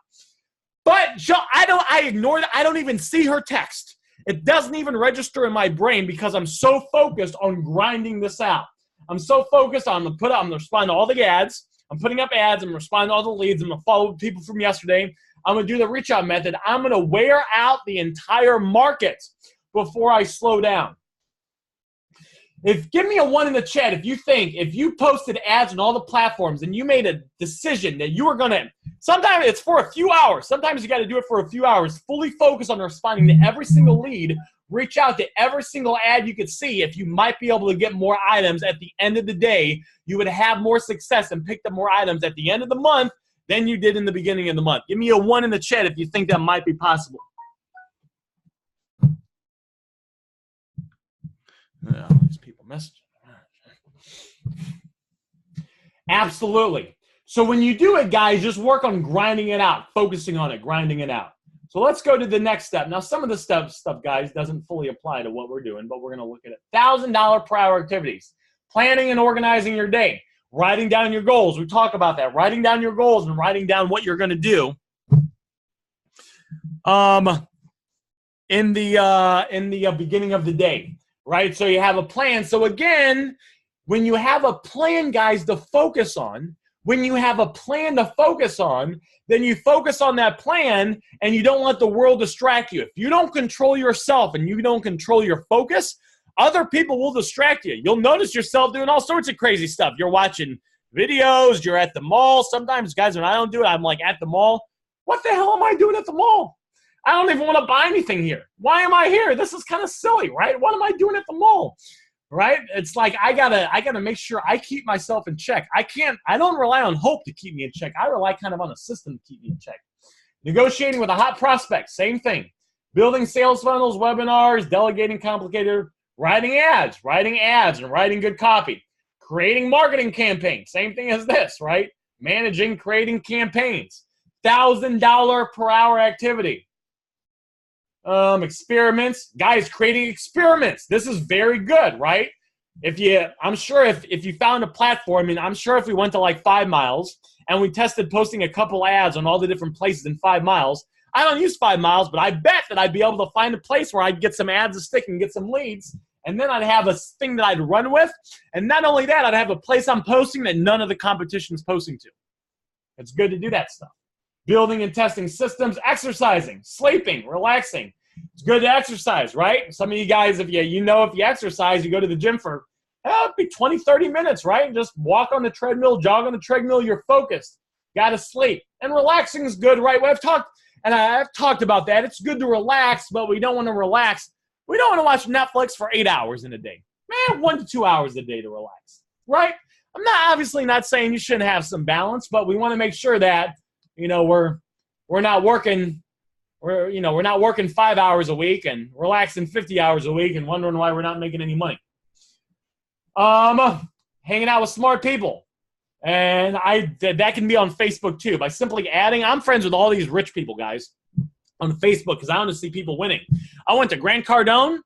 But I ignore that. I don't even see her text. It doesn't even register in my brain because I'm so focused on grinding this out. I'm so focused on I'm going to respond to all the ads. I'm putting up ads. I'm responding to all the leads. I'm going to follow people from yesterday. I'm going to do the reach out method. I'm going to wear out the entire market before I slow down. Give me a 1 in the chat if you posted ads on all the platforms and you made a decision that you were going to, sometimes it's for a few hours. Sometimes you got to do it for a few hours. Fully focus on responding to every single lead. Reach out to every single ad you could see. If you might be able to get more items at the end of the day, you would have more success and pick up more items at the end of the month than you did in the beginning of the month. Give me a 1 in the chat if you think that might be possible. Yeah, these people messaging. Absolutely. So when you do it, guys, just work on grinding it out, focusing on it, grinding it out. So let's go to the next step. Now, some of the stuff, guys, doesn't fully apply to what we're doing, but we're going to look at it. $1,000 per hour activities. Planning and organizing your day. Writing down your goals. We talk about that. Writing down your goals and writing down what you're going to do. In the beginning of the day, right? So you have a plan. So again, when you have a plan, guys, to focus on, when you have a plan to focus on, then you focus on that plan and you don't let the world distract you. If you don't control yourself and you don't control your focus, other people will distract you. You'll notice yourself doing all sorts of crazy stuff. You're watching videos, you're at the mall. Sometimes, guys, when I don't do it, I'm like at the mall. What the hell am I doing at the mall? I don't even want to buy anything here. Why am I here? This is kind of silly, right? What am I doing at the mall? Right? It's like I gotta make sure I keep myself in check. I don't rely on hope to keep me in check. I rely kind of on a system to keep me in check. Negotiating with a hot prospect, same thing. Building sales funnels, webinars, delegating complicated, writing ads and writing good copy. Creating marketing campaigns, same thing as this, right? Managing, creating campaigns. $1,000 per hour activity. Experiments. Guys, creating experiments. This is very good, right? I'm sure if you found a platform, and I'm sure if we went to like 5 miles and we tested posting a couple ads on all the different places in 5 miles, I don't use 5 miles, but I bet that I'd be able to find a place where I'd get some ads to stick and get some leads, and then I'd have a thing that I'd run with, and not only that, I'd have a place I'm posting that none of the competition's posting to. It's good to do that stuff. Building and testing systems, exercising, sleeping, relaxing. It's good to exercise, right? Some of you guys, if you exercise, you go to the gym for it'd be 20, 30 minutes, right? Just walk on the treadmill, jog on the treadmill, you're focused. Got to sleep. And relaxing is good, right? I've talked about that. It's good to relax, but we don't want to relax. We don't want to watch Netflix for 8 hours in a day. 1 to 2 hours a day to relax, right? I'm obviously not saying you shouldn't have some balance, but we want to make sure that we're not working 5 hours a week and relaxing 50 hours a week and wondering why we're not making any money. Hanging out with smart people, and that can be on Facebook too by simply adding. I'm friends with all these rich people, guys, on Facebook because I want to see people winning. I went to Grant Cardone.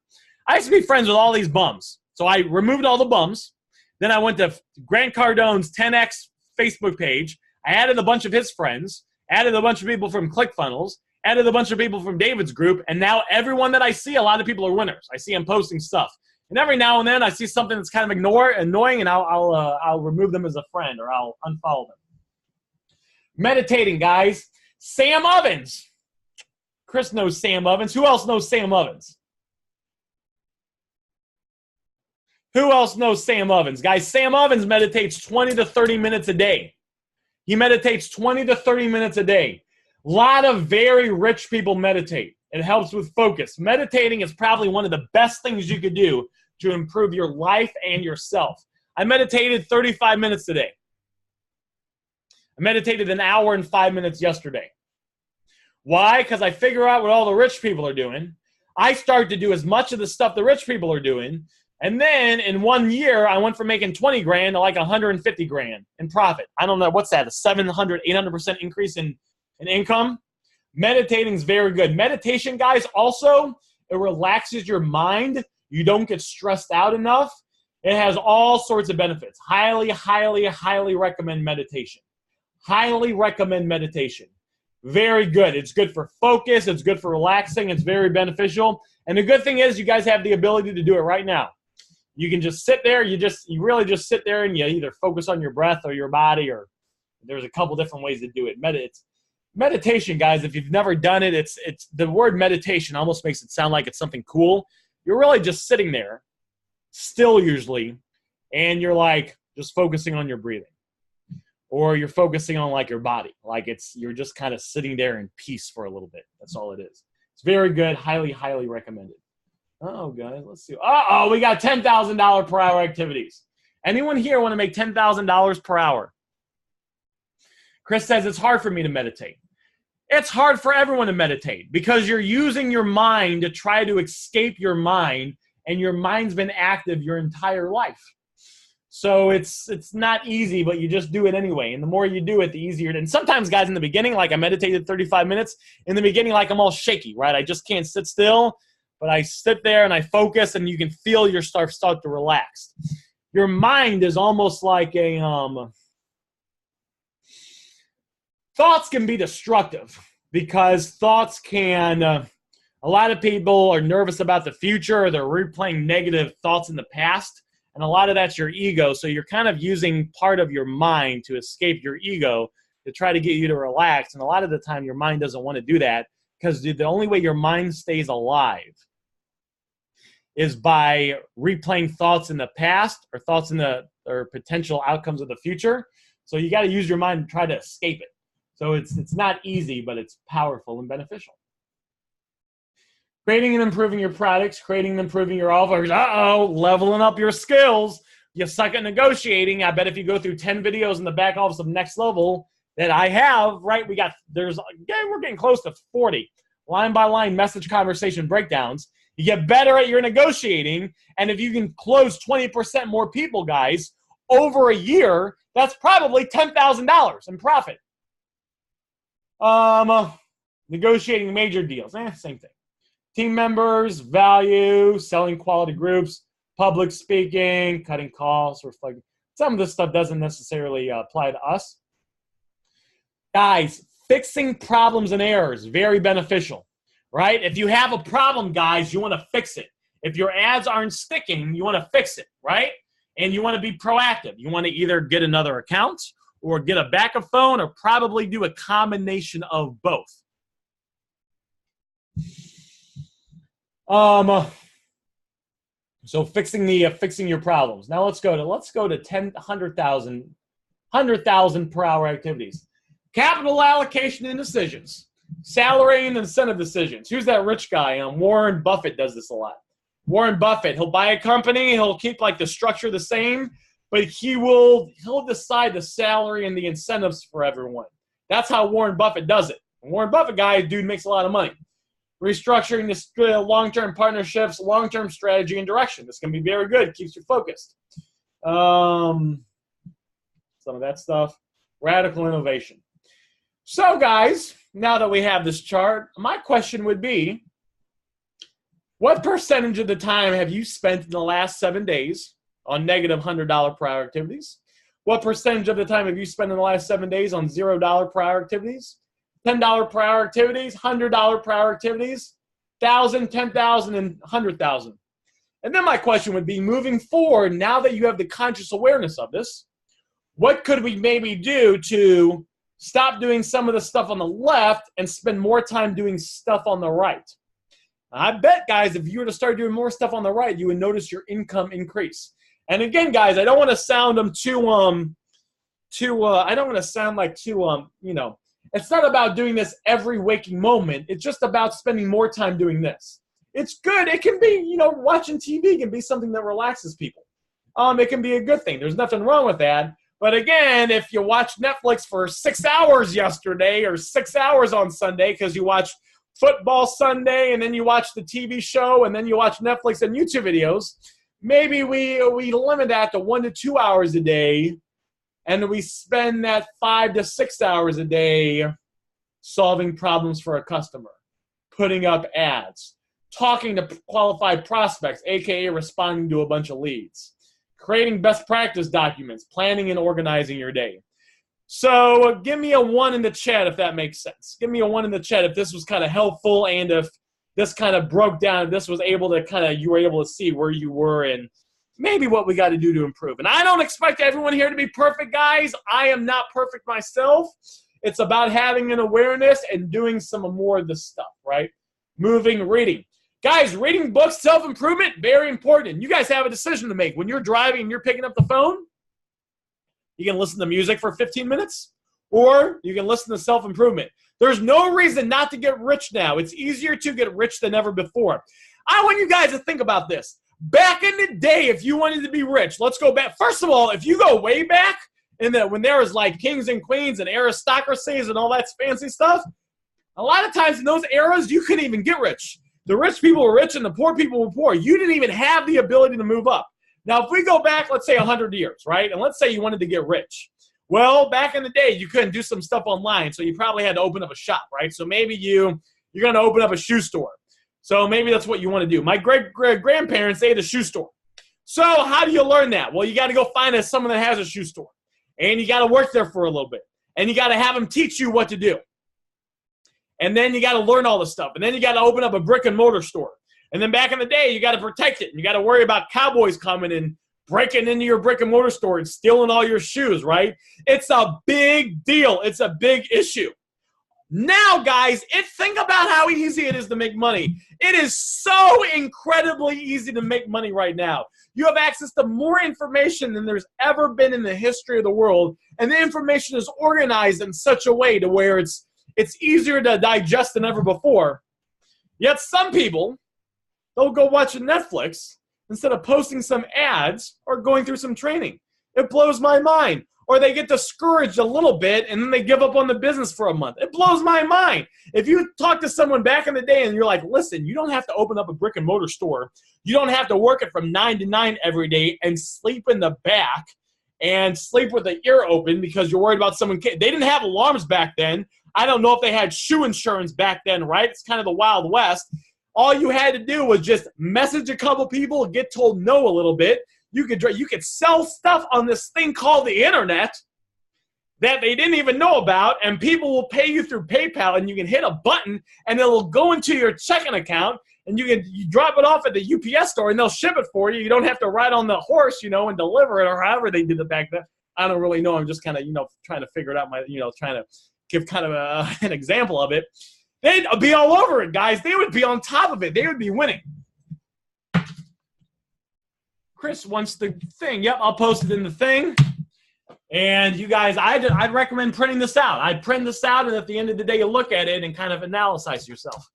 I used to be friends with all these bums, so I removed all the bums. Then I went to Grant Cardone's 10X Facebook page. I added a bunch of his friends, added a bunch of people from ClickFunnels, added a bunch of people from David's group, and now everyone that I see, a lot of people are winners. I see them posting stuff. And every now and then I see something that's kind of annoying, and I'll remove them as a friend or I'll unfollow them. Meditating, guys. Sam Ovens. Chris knows Sam Ovens. Who else knows Sam Ovens? Who else knows Sam Ovens? Guys, Sam Ovens meditates 20 to 30 minutes a day. He meditates 20 to 30 minutes a day. A lot of very rich people meditate. It helps with focus. Meditating is probably one of the best things you could do to improve your life and yourself. I meditated 35 minutes today. I meditated an hour and 5 minutes yesterday. Why? Because I figure out what all the rich people are doing. I start to do as much of the stuff the rich people are doing. And then in 1 year, I went from making 20 grand to like 150 grand in profit. I don't know. What's that? A 700, 800% increase in income? Meditating is very good. Meditation, guys, also, it relaxes your mind. You don't get stressed out enough. It has all sorts of benefits. Highly, highly, highly recommend meditation. Highly recommend meditation. Very good. It's good for focus. It's good for relaxing. It's very beneficial. And the good thing is you guys have the ability to do it right now. You can just sit there. You really just sit there and you either focus on your breath or your body, or there's a couple different ways to do it. Meditation, guys, if you've never done it, it's the word meditation almost makes it sound like it's something cool. You're really just sitting there, still usually, and you're like just focusing on your breathing. Or you're focusing on like your body. Like you're just kind of sitting there in peace for a little bit. That's all it is. It's very good. Highly, highly recommended. Oh, guys, let's see. Uh-oh, we got $10,000 per hour activities. Anyone here want to make $10,000 per hour? Chris says it's hard for me to meditate. It's hard for everyone to meditate because you're using your mind to try to escape your mind, and your mind's been active your entire life. So it's not easy, but you just do it anyway. And the more you do it, the easier it is. And sometimes, guys, in the beginning, like I meditated 35 minutes. In the beginning, like I'm all shaky, right? I just can't sit still. But I sit there and I focus, and you can feel your start to relax. Your mind is almost like a thoughts can be destructive because thoughts can. A lot of people are nervous about the future, or they're replaying negative thoughts in the past, and a lot of that's your ego. So you're kind of using part of your mind to escape your ego to try to get you to relax. And a lot of the time, your mind doesn't want to do that because the only way your mind stays alive is by replaying thoughts in the past or thoughts in the or potential outcomes of the future. So you got to use your mind to try to escape it. So it's not easy, but it's powerful and beneficial. Creating and improving your products, creating and improving your offers. Leveling up your skills. You suck at negotiating. I bet if you go through 10 videos in the back office of Next Level that I have, right, we're getting close to 40 line by line message conversation breakdowns. You get better at your negotiating, and if you can close 20% more people, guys, over a year, that's probably $10,000 in profit. Negotiating major deals, same thing. Team members, value, selling quality groups, public speaking, cutting costs, reflecting. Some of this stuff doesn't necessarily apply to us. Guys, fixing problems and errors, very beneficial, right? If you have a problem, guys, you want to fix it. If your ads aren't sticking, you want to fix it, right? And you want to be proactive. You want to either get another account or get a backup phone or probably do a combination of both. So fixing your problems. Now let's go to 100,000 per hour activities. Capital allocation and decisions. Salary and incentive decisions. Who's that rich guy? Warren Buffett does this a lot. Warren Buffett, he'll buy a company, he'll keep like the structure the same, but he'll decide the salary and the incentives for everyone. That's how Warren Buffett does it. Warren Buffett guy, dude makes a lot of money. Restructuring this long-term partnerships, long-term strategy and direction. This can be very good. Keeps you focused. Some of that stuff. Radical innovation. So, guys, now that we have this chart, my question would be, what percentage of the time have you spent in the last 7 days on negative $100 per hour activities? What percentage of the time have you spent in the last 7 days on $0 per hour activities? $10 per hour activities, $100 per hour activities, 1,000, 10,000, and 100,000. And then my question would be, moving forward, now that you have the conscious awareness of this, what could we maybe do to stop doing some of the stuff on the left and spend more time doing stuff on the right? I bet, guys, if you were to start doing more stuff on the right, you would notice your income increase. And again, guys, I don't want to sound it's not about doing this every waking moment. It's just about spending more time doing this. It's good. It can be, watching TV can be something that relaxes people. It can be a good thing. There's nothing wrong with that. But again, if you watched Netflix for 6 hours yesterday or 6 hours on Sunday because you watched football Sunday and then you watch the TV show and then you watch Netflix and YouTube videos, maybe we limit that to 1 to 2 hours a day, and we spend that 5 to 6 hours a day solving problems for a customer, putting up ads, talking to qualified prospects, aka responding to a bunch of leads, creating best practice documents, planning and organizing your day. So give me a 1 in the chat if that makes sense. Give me a 1 in the chat if this was kind of helpful and if this kind of broke down, if this was able to you were able to see where you were and maybe what we got to do to improve. And I don't expect everyone here to be perfect, guys. I am not perfect myself. It's about having an awareness and doing some more of this stuff, right? Moving, reading. Guys, reading books, self-improvement, very important. You guys have a decision to make. When you're driving and you're picking up the phone, you can listen to music for 15 minutes, or you can listen to self-improvement. There's no reason not to get rich now. It's easier to get rich than ever before. I want you guys to think about this. Back in the day, if you wanted to be rich, let's go back. First of all, if you go way back, when there was like kings and queens and aristocracies and all that fancy stuff, a lot of times in those eras, you couldn't even get rich. The rich people were rich and the poor people were poor. You didn't even have the ability to move up. Now, if we go back, let's say 100 years, right? And let's say you wanted to get rich. Well, back in the day, you couldn't do some stuff online, so you probably had to open up a shop, right? So maybe you're going to open up a shoe store. So maybe that's what you want to do. My great-grandparents, they had a shoe store. So how do you learn that? Well, you got to go find someone that has a shoe store. And you got to work there for a little bit. And you got to have them teach you what to do. And then you got to learn all the stuff. And then you got to open up a brick-and-mortar store. And then back in the day, you got to protect it. And you got to worry about cowboys coming and breaking into your brick-and-mortar store and stealing all your shoes, right? It's a big deal. It's a big issue. Now, guys, think about how easy it is to make money. It is so incredibly easy to make money right now. You have access to more information than there's ever been in the history of the world, and the information is organized in such a way to where it's easier to digest than ever before. Yet some people, they'll go watch Netflix instead of posting some ads or going through some training. It blows my mind. Or they get discouraged a little bit and then they give up on the business for a month. It blows my mind. If you talk to someone back in the day and you're like, listen, you don't have to open up a brick and mortar store. You don't have to work it from 9 to 9 every day and sleep in the back and sleep with the ear open because you're worried about someone. They didn't have alarms back then. I don't know if they had shoe insurance back then, right? It's kind of the Wild West. All you had to do was just message a couple people, get told no a little bit. You could sell stuff on this thing called the internet that they didn't even know about, and people will pay you through PayPal, and you can hit a button, and it'll go into your checking account, and you drop it off at the UPS store, and they'll ship it for you. You don't have to ride on the horse, and deliver it, or however they did it back then. I don't really know. I'm just kind of, trying to figure it out. Trying to give kind of an example of it. They'd be all over it, guys. They would be on top of it. They would be winning. Chris wants the thing. Yep, I'll post it in the thing. And you guys, I'd recommend printing this out. I'd print this out, and at the end of the day, you look at it and kind of analyze yourself.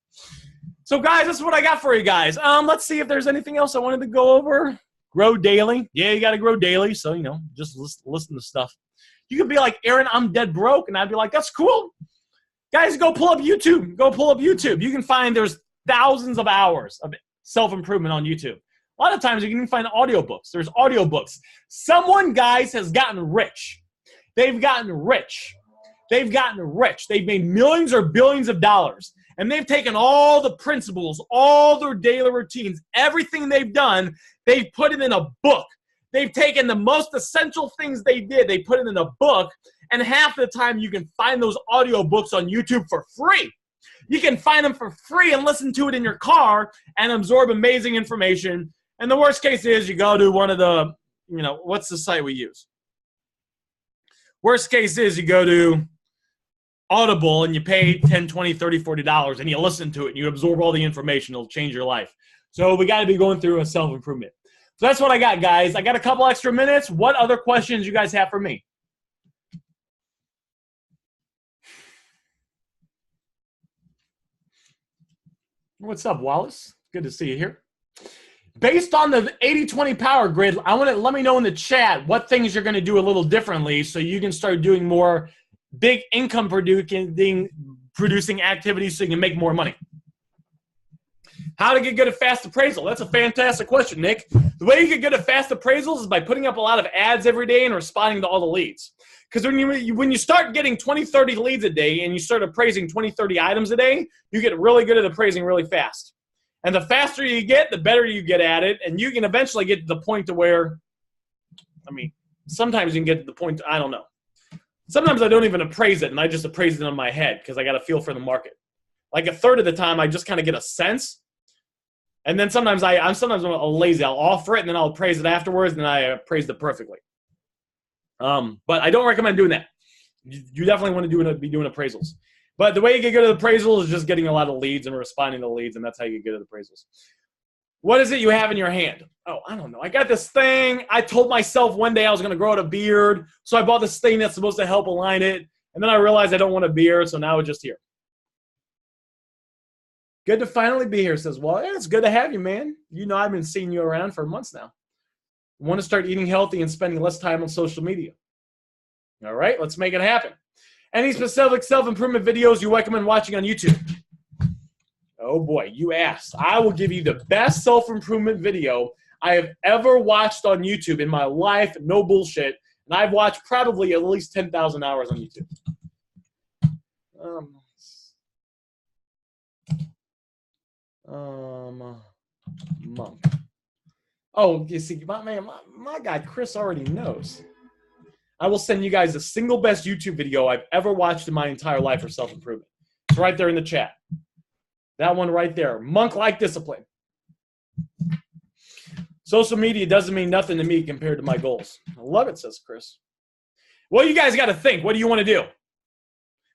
So, guys, that's what I got for you guys. Let's see if there's anything else I wanted to go over. Grow daily. Yeah, you got to grow daily. So, just listen to stuff. You could be like, Aaron, I'm dead broke. And I'd be like, that's cool. Guys, go pull up YouTube. Go pull up YouTube. You can find there's thousands of hours of self-improvement on YouTube. A lot of times you can even find audiobooks. There's audiobooks. Someone, guys, has gotten rich. They've gotten rich. They've gotten rich. They've made millions or billions of dollars. And they've taken all the principles, all their daily routines, everything they've done, they've put it in a book. They've taken the most essential things they did, they put it in a book, and half the time you can find those audiobooks on YouTube for free. You can find them for free and listen to it in your car and absorb amazing information. And the worst case is you go to one of the, what's the site we use? Worst case is you go to Audible and you pay $10, $20, $30, $40 and you listen to it and you absorb all the information. It'll change your life. So we got to be going through a self-improvement. So that's what I got, guys. I got a couple extra minutes. What other questions you guys have for me? What's up, Wallace? Good to see you here. Based on the 80-20 power grid, let me know in the chat what things you're going to do a little differently so you can start doing more big income producing activities so you can make more money. How to get good at fast appraisal? That's a fantastic question, Nick. The way you get good at fast appraisals is by putting up a lot of ads every day and responding to all the leads. Because when you start getting 20, 30 leads a day and you start appraising 20, 30 items a day, you get really good at appraising really fast. And the faster you get, the better you get at it. And you can eventually get to the point to where, sometimes you can get to the point, I don't know. Sometimes I don't even appraise it, and I just appraise it in my head because I got a feel for the market. Like a third of the time, I just kind of get a sense. And then sometimes I'm lazy. I'll offer it, and then I'll appraise it afterwards, and then I appraise it perfectly. But I don't recommend doing that. You definitely want to be doing appraisals. But the way you get good at appraisals is just getting a lot of leads and responding to leads, and that's how you get good at appraisals. What is it you have in your hand? Oh, I don't know. I got this thing. I told myself one day I was going to grow out a beard, so I bought this thing that's supposed to help align it, and then I realized I don't want a beard, so now it's just here. Good to finally be here, says, well, yeah, it's good to have you, man. I've been seeing you around for months now. I want to start eating healthy and spending less time on social media. All right, let's make it happen. Any specific self-improvement videos you recommend watching on YouTube? Oh, boy, you asked. I will give you the best self-improvement video I have ever watched on YouTube in my life. No bullshit. And I've watched probably at least 10,000 hours on YouTube. Monk. Oh, you see, my guy Chris already knows. I will send you guys the single best YouTube video I've ever watched in my entire life for self-improvement. It's right there in the chat. That one right there. Monk-like discipline. Social media doesn't mean nothing to me compared to my goals. I love it, says Chris. Well, you guys got to think. What do you want to do?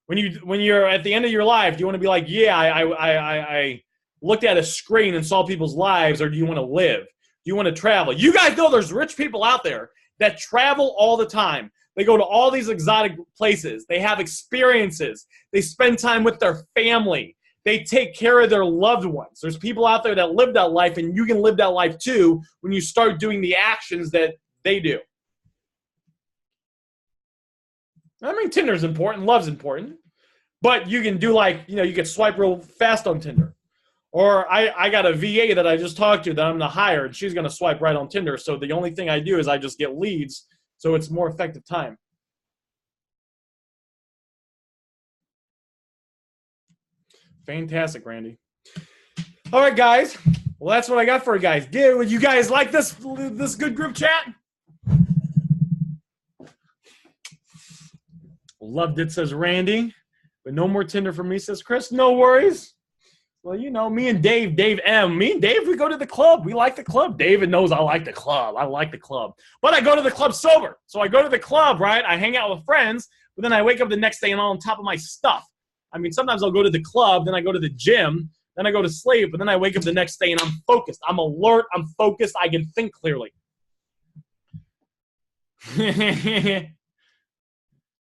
When you're at the end of your life, do you want to be like, yeah, I looked at a screen and saw people's lives, or do you want to live? Do you want to travel? You guys know there's rich people out there that travel all the time. They go to all these exotic places. They have experiences. They spend time with their family. They take care of their loved ones. There's people out there that live that life, and you can live that life too when you start doing the actions that they do. I mean, Tinder's important, love's important, but you can do like, you can swipe real fast on Tinder. Or I got a VA that I just talked to that I'm going to hire, and she's going to swipe right on Tinder. So the only thing I do is I just get leads, so it's more effective time. Fantastic, Randy. All right, guys. Well, that's what I got for you guys. You guys like this good group chat? Loved it, says Randy. But no more Tinder for me, says Chris. No worries. Well, me and Dave M. Me and Dave, we go to the club. We like the club. David knows I like the club. I like the club. But I go to the club sober. So I go to the club, right? I hang out with friends, but then I wake up the next day and I'm on top of my stuff. I mean, sometimes I'll go to the club, then I go to the gym, then I go to sleep, but then I wake up the next day and I'm focused. I'm alert. I'm focused. I can think clearly.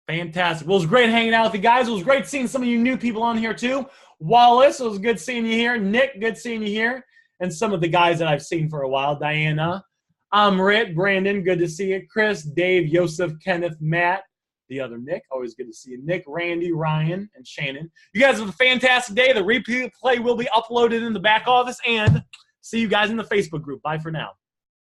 Fantastic. Well, it was great hanging out with you guys. It was great seeing some of you new people on here too. Wallace, it was good seeing you here. Nick, good seeing you here. And some of the guys that I've seen for a while. Diana, Amrit, Brandon, good to see you. Chris, Dave, Joseph, Kenneth, Matt, the other Nick, always good to see you. Nick, Randy, Ryan, and Shannon. You guys have a fantastic day. The replay will be uploaded in the back office, and see you guys in the Facebook group. Bye for now.